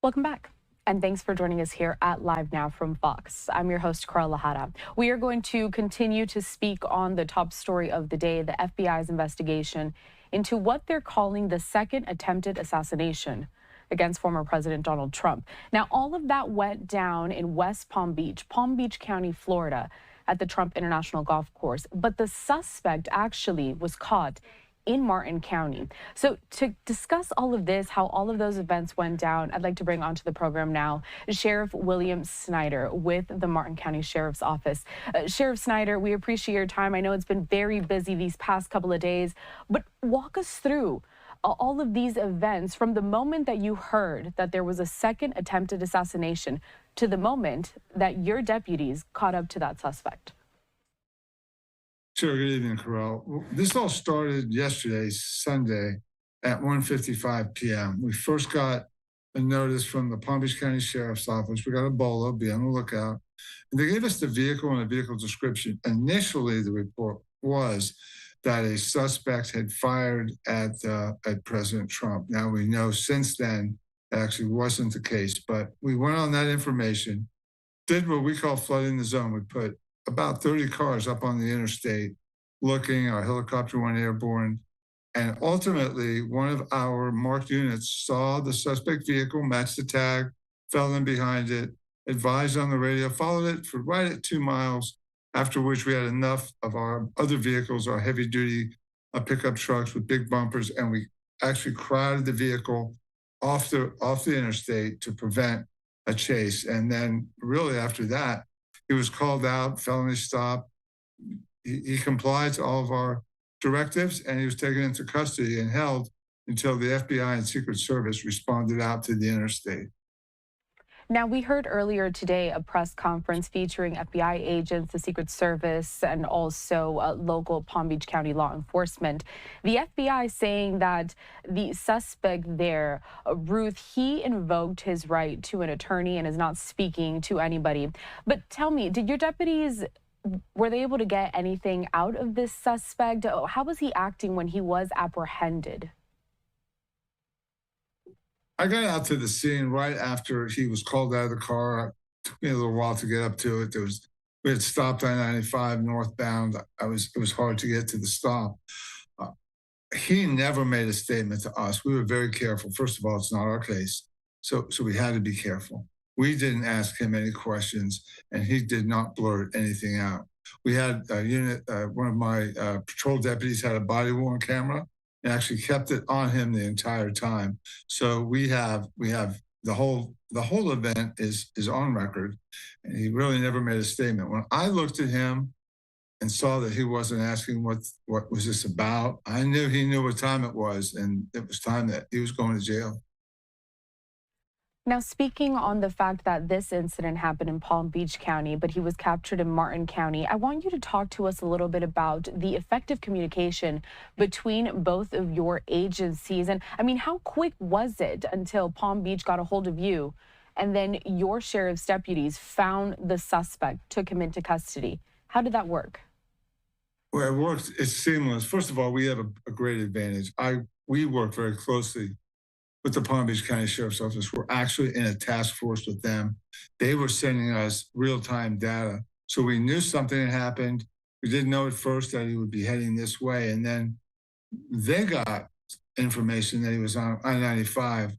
Welcome back. And thanks for joining us here at Live Now from Fox. I'm your host, Carel. Lajara. We are going to continue to speak on the top story of the day, the FBI's investigation into what they're calling the second attempted assassination against former President Donald Trump. Now, all of that went down in West Palm Beach County, Florida, at the Trump International Golf Course. But the suspect actually was caught in Martin County. So to discuss all of this, how all of those events went down, I'd like to bring onto the program now Sheriff William Snyder with the Martin County Sheriff's Office. Sheriff Snyder, we appreciate your time. I know it's been very busy these past couple of days, but walk us through all of these events from the moment that you heard that there was a second attempted assassination to the moment that your deputies caught up to that suspect. Sure. Good evening, Carel. This all started yesterday, Sunday, at 1:55 p.m. We first got a notice from the Palm Beach County Sheriff's Office. We got a BOLA, be on the lookout. And they gave us the vehicle and a vehicle description. Initially, the report was that a suspect had fired at President Trump. Now, we know since then that actually wasn't the case, but we went on that information, did what we call flooding the zone. We put about 30 cars up on the interstate looking. Our helicopter went airborne. And ultimately, one of our marked units saw the suspect vehicle, matched the tag, fell in behind it, advised on the radio, followed it for right at 2 miles, after which we had enough of our other vehicles, our heavy-duty pickup trucks with big bumpers, and we actually crowded the vehicle off the interstate to prevent a chase. And then really after that, he was called out, felony stop. He complied to all of our directives, and he was taken into custody and held until the FBI and Secret Service responded out to the interstate. Now, we heard earlier today a press conference featuring FBI agents, the Secret Service, and also local Palm Beach County law enforcement. The FBI saying that the suspect there, Routh, he invoked his right to an attorney and is not speaking to anybody. But tell me, did your deputies, were they able to get anything out of this suspect? How was he acting when he was apprehended? I got out to the scene right after he was called out of the car. It took me a little while to get up to it. We had stopped I-95 northbound. It was hard to get to the stop. He never made a statement to us. We were very careful. First of all, it's not our case, so we had to be careful. We didn't ask him any questions, and he did not blurt anything out. We had a unit. One of my patrol deputies had a body-worn camera. And actually kept it on him the entire time. So we have the whole event is on record, and he really never made a statement. When I looked at him and saw that he wasn't asking what was this about, I knew he knew what time it was, and it was time that he was going to jail. Now, speaking on the fact that this incident happened in Palm Beach County, but he was captured in Martin County, I want you to talk to us a little bit about the effective communication between both of your agencies. And I mean, how quick was it until Palm Beach got a hold of you and then your sheriff's deputies found the suspect, took him into custody? How did that work? Well, it works. It's seamless. First of all, we have a great advantage. We work very closely with the Palm Beach County Sheriff's Office. We're actually in a task force with them. They were sending us real-time data. So we knew something had happened. We didn't know at first that he would be heading this way. And then they got information that he was on I-95.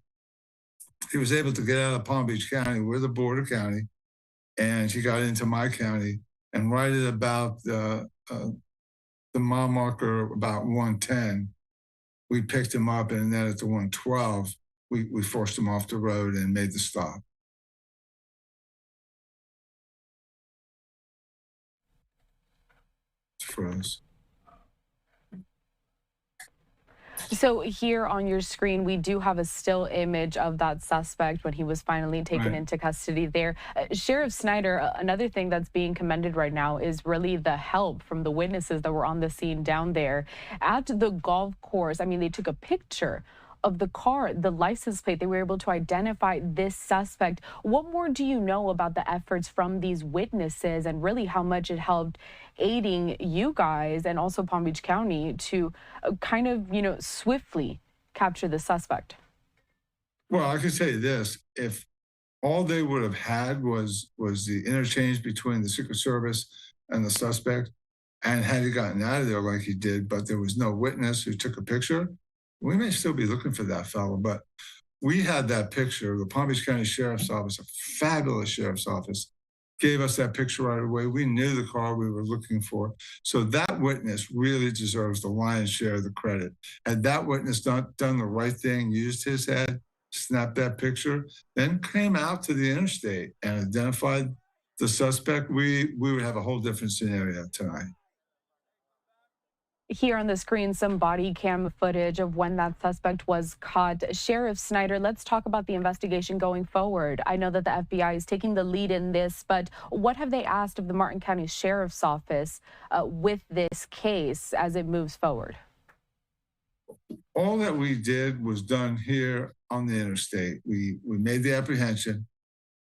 He was able to get out of Palm Beach County. We're the border county. And he got into my county. And right at about the mile marker, about 110, we picked him up, and then at the 112, we forced him off the road and made the stop. It's froze. So here on your screen, we do have a still image of that suspect when he was finally taken into custody there. Sheriff Snyder, another thing that's being commended right now is really the help from the witnesses that were on the scene down there at the golf course. I mean, they took a picture of the car, the license plate. They were able to identify this suspect. What more do you know about the efforts from these witnesses and really how much it helped aiding you guys and also Palm Beach County to kind of, swiftly capture the suspect? Well, I can say this: if all they would have had was the interchange between the Secret Service and the suspect, and had he gotten out of there like he did, but there was no witness who took a picture, we may still be looking for that fellow. But we had that picture. The Palm Beach County Sheriff's Office, a fabulous sheriff's office, gave us that picture right away. We knew the car we were looking for. So that witness really deserves the lion's share of the credit. Had that witness not done the right thing, used his head, snapped that picture, then came out to the interstate and identified the suspect, we would have a whole different scenario tonight. Here on the screen, some body cam footage of when that suspect was caught. Sheriff Snyder, let's talk about the investigation going forward. I know that the FBI is taking the lead in this, but what have they asked of the Martin County Sheriff's Office with this case as it moves forward? All that we did was done here on the interstate. We made the apprehension.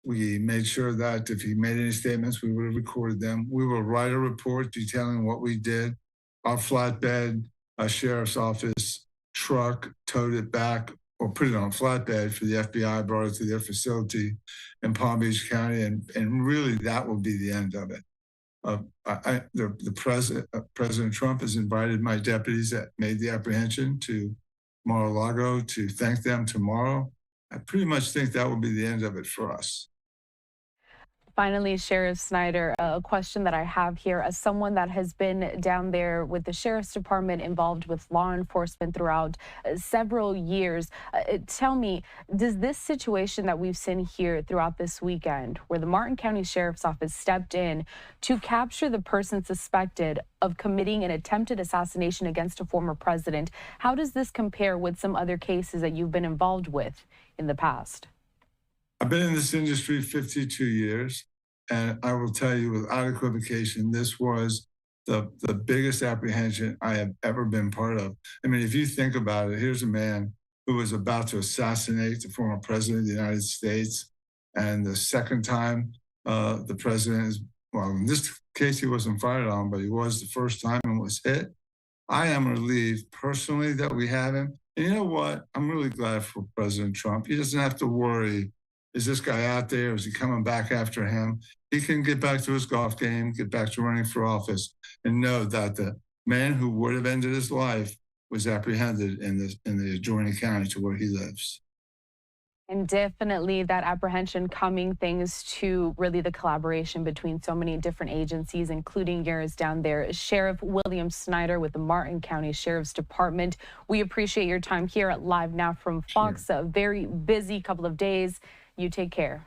We made sure that if he made any statements, we would have recorded them. We will write a report detailing what we did. Our flatbed, our sheriff's office truck towed it back or put it on flatbed for the FBI, brought it to their facility in Palm Beach County, and really that will be the end of it. President Trump has invited my deputies that made the apprehension to Mar-a-Lago to thank them tomorrow. I pretty much think that will be the end of it for us. Finally, Sheriff Snyder, a question that I have here, as someone that has been down there with the Sheriff's Department involved with law enforcement throughout several years, tell me, does this situation that we've seen here throughout this weekend, where the Martin County Sheriff's Office stepped in to capture the person suspected of committing an attempted assassination against a former president, how does this compare with some other cases that you've been involved with in the past? I've been in this industry 52 years, and I will tell you without equivocation, this was the biggest apprehension I have ever been part of. I mean, if you think about it, here's a man who was about to assassinate the former president of the United States, and the second time the president is, well, in this case, he wasn't fired on, but he was the first time and was hit. I am relieved personally that we have him. And you know what? I'm really glad for President Trump. He doesn't have to worry, is this guy out there? Is he coming back after him? He can get back to his golf game, get back to running for office, and know that the man who would have ended his life was apprehended in the adjoining county to where he lives. And definitely that apprehension coming thanks to really the collaboration between so many different agencies, including yours down there. Sheriff William Snyder with the Martin County Sheriff's Department. We appreciate your time here at Live Now from Fox. Sure. A very busy couple of days. You take care.